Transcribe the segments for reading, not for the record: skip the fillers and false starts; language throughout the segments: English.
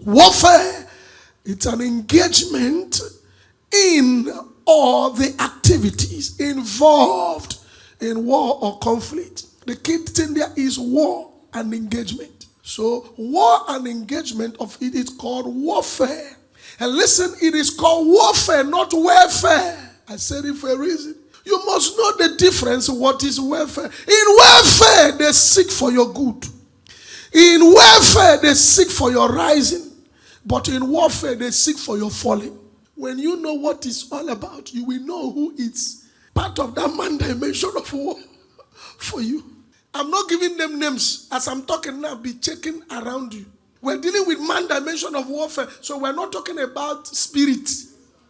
Warfare, it's an engagement in all the activities involved in war or conflict. The key thing there is war and engagement. So war and engagement of it is called warfare. And listen, it is called warfare, not welfare. I said it for a reason. You must know the difference. What is welfare? In welfare, they seek for your good. In welfare, they seek for your rising. But in warfare, they seek for your falling. When you know what it's all about, you will know who is part of that man dimension of war for you. I'm not giving them names. As I'm talking now, be checking around you. We're dealing with man dimension of warfare. So we're not talking about spirit.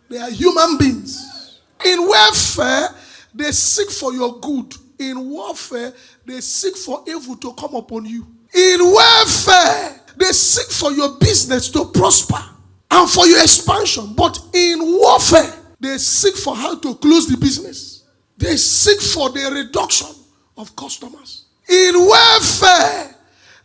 They are human beings. In warfare, they seek for your good. In warfare, they seek for evil to come upon you. In warfare, they seek for your business to prosper and for your expansion. But in warfare, they seek for how to close the business. They seek for the reduction of customers. In warfare,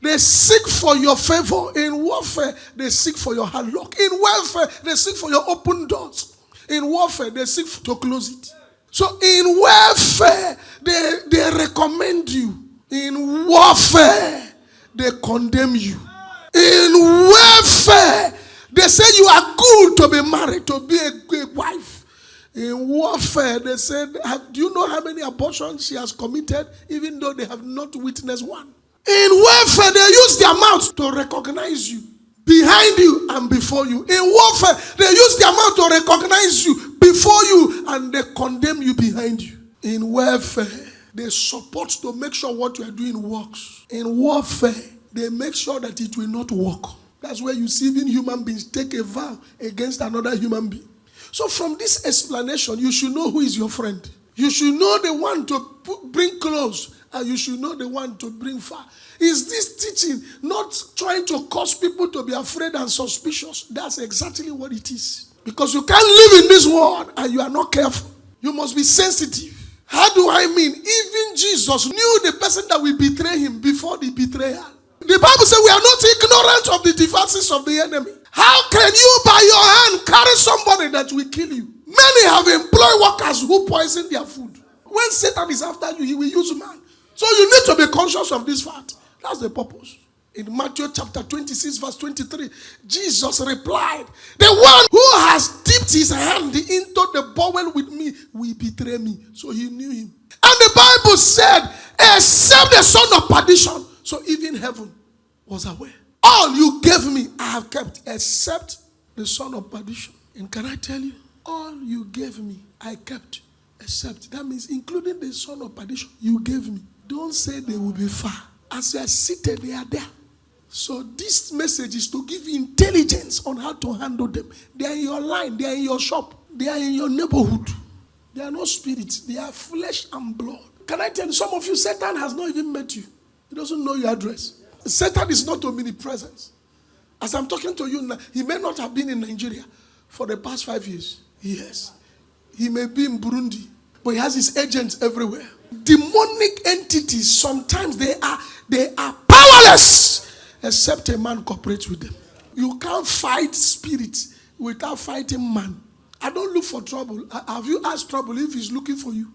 they seek for your favor. In warfare, they seek for your hard luck. In warfare, they seek for your open doors. In warfare, they seek to close it. So in warfare, they recommend you. In warfare, they condemn you. In warfare, they say you are good to be married, to be a good wife. In warfare, they said, do you know how many abortions she has committed, even though they have not witnessed one? In warfare, they use their mouth to recognize you, behind you and before you. In warfare, they use their mouth to recognize you before you, and they condemn you behind you. In warfare, they support to make sure what you are doing works. In warfare, they make sure that it will not work. That's where you see even human beings take a vow against another human being. So from this explanation, you should know who is your friend. You should know the one to bring close, and you should know the one to bring far. Is this teaching not trying to cause people to be afraid and suspicious? That's exactly what it is. Because you can't live in this world and you are not careful. You must be sensitive. How do I mean? Even Jesus knew the person that will betray him before the betrayal. The Bible says we are not ignorant of the devices of the enemy. How can you by your hand carry somebody that will kill you? Many have employed workers who poison their food. When Satan is after you, he will use man. So you need to be conscious of this fact. That's the purpose. In Matthew chapter 26 verse 23, Jesus replied, the one who has dipped his hand into the bowl with me will betray me. So he knew him. And the Bible said, except the son of perdition. So even heaven was aware. All you gave me, I have kept, except the son of perdition. And can I tell you, all you gave me, I kept, except. That means including the son of perdition you gave me. Don't say they will be far. As you are seated, they are there. So this message is to give you intelligence on how to handle them. They are in your line. They are in your shop. They are in your neighborhood. They are not spirits. They are flesh and blood. Can I tell you, some of you, Satan has not even met you. He doesn't know your address. Satan is not omnipresent. As I'm talking to you now, he may not have been in Nigeria for the past 5 years. Yes. He may be in Burundi, but he has his agents everywhere. Demonic entities, sometimes they are powerless except a man cooperates with them. You can't fight spirits without fighting man. I don't look for trouble. Have you asked trouble if he's looking for you?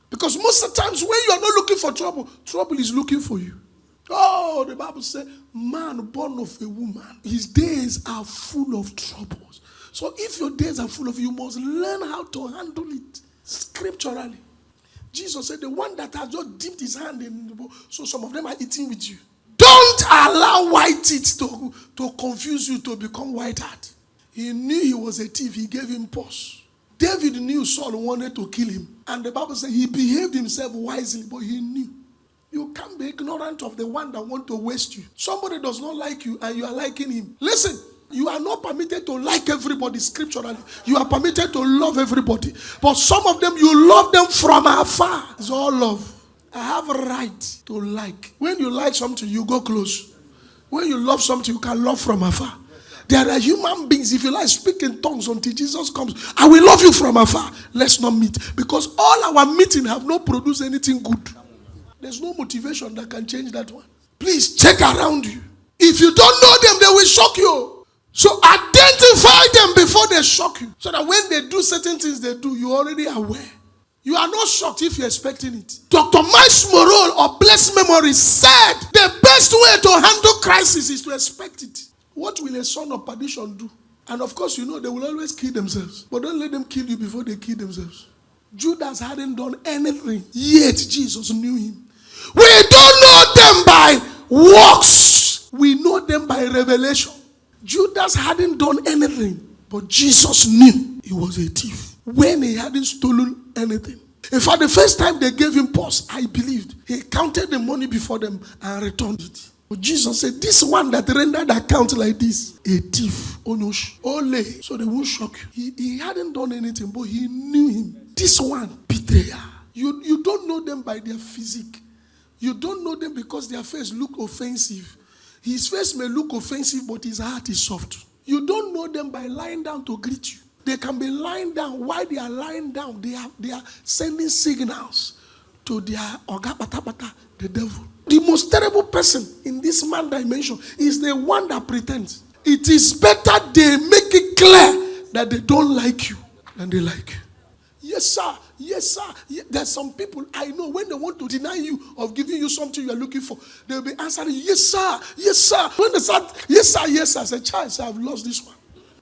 Because most of the times when you are not looking for trouble, trouble is looking for you. Oh, the Bible says, man born of a woman, his days are full of troubles. So if your days are full of, you must learn how to handle it scripturally. Jesus said, the one that has just dipped his hand in the bowl, so some of them are eating with you. Don't allow white teeth to confuse you to become white-hearted. He knew he was a thief. He gave him pause. David knew Saul wanted to kill him. And the Bible says he behaved himself wisely, but he knew. You can't be ignorant of the one that wants to waste you. Somebody does not like you and you are liking him. Listen, you are not permitted to like everybody scripturally. You are permitted to love everybody. But some of them, you love them from afar. It's all love. I have a right to like. When you like something, you go close. When you love something, you can love from afar. There are human beings, if you like, speak in tongues until Jesus comes. I will love you from afar. Let's not meet. Because all our meeting have not produced anything good. There's no motivation that can change that one. Please check around you. If you don't know them, they will shock you. So identify them before they shock you. So that when they do certain things they do, you're already aware. You are not shocked if you're expecting it. Dr. Miles Morrell of Blessed Memory said the best way to handle crisis is to expect it. What will a son of perdition do? And of course, you know they will always kill themselves. But don't let them kill you before they kill themselves. Judas hadn't done anything, yet Jesus knew him. We don't know them by works. We know them by revelation. Judas hadn't done anything, but Jesus knew he was a thief when he hadn't stolen anything. In fact, the first time they gave him pause, I believed. He counted the money before them and returned it. But Jesus said, this one that rendered account like this, a thief, ole, so they won't shock you. He hadn't done anything, but he knew him. This one, betrayer. You don't know them by their physique. You don't know them because their face look offensive. His face may look offensive, but his heart is soft. You don't know them by lying down to greet you. They can be lying down. While they are lying down, they are sending signals to their oga bata, the devil. The most terrible person in this man dimension is the one that pretends. It is better they make it clear that they don't like you than they like you. Yes, sir. Yes, sir. There's some people I know when they want to deny you of giving you something you are looking for, they'll be answering, yes, sir. Yes, sir. When they start, yes, sir. Yes, sir. I said, child, sir, I've lost this one.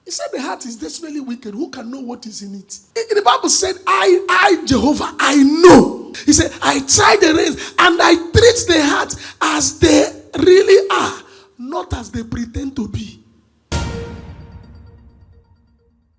He said the heart is desperately wicked. Who can know what is in it? The Bible said, I, Jehovah, I know. He said, I try the reins and I treat the heart as they really are, not as they pretend to be.